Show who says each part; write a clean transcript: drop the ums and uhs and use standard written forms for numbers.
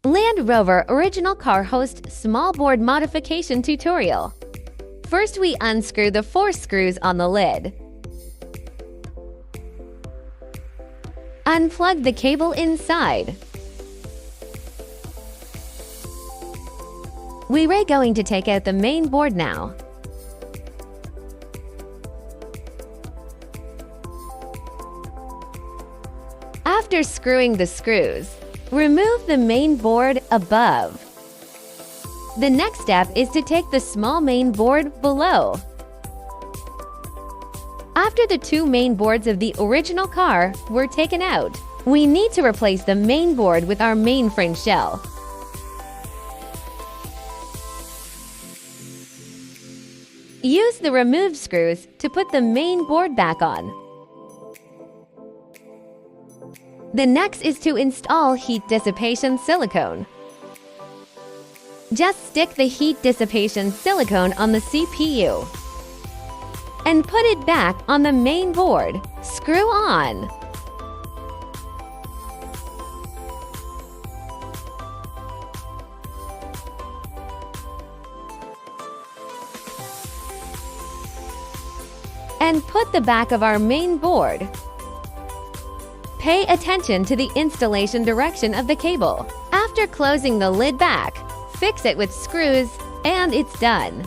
Speaker 1: Land Rover original car host small board modification tutorial. First, we unscrew the 4 screws on the lid. Unplug the cable inside. We're going to take out the main board now. After screwing the screws, remove the main board above. The next step is to take the small main board below. After the 2 main boards of the original car were taken out, we need to replace the main board with our mainframe shell. Use the remove screws to put the main board back on. The next is to install heat dissipation silicone. Just stick the heat dissipation silicone on the CPU and put it back on the main board. Screw on. And put the back of our main board. Pay attention to the installation direction of the cable. After closing the lid back, fix it with screws, and it's done.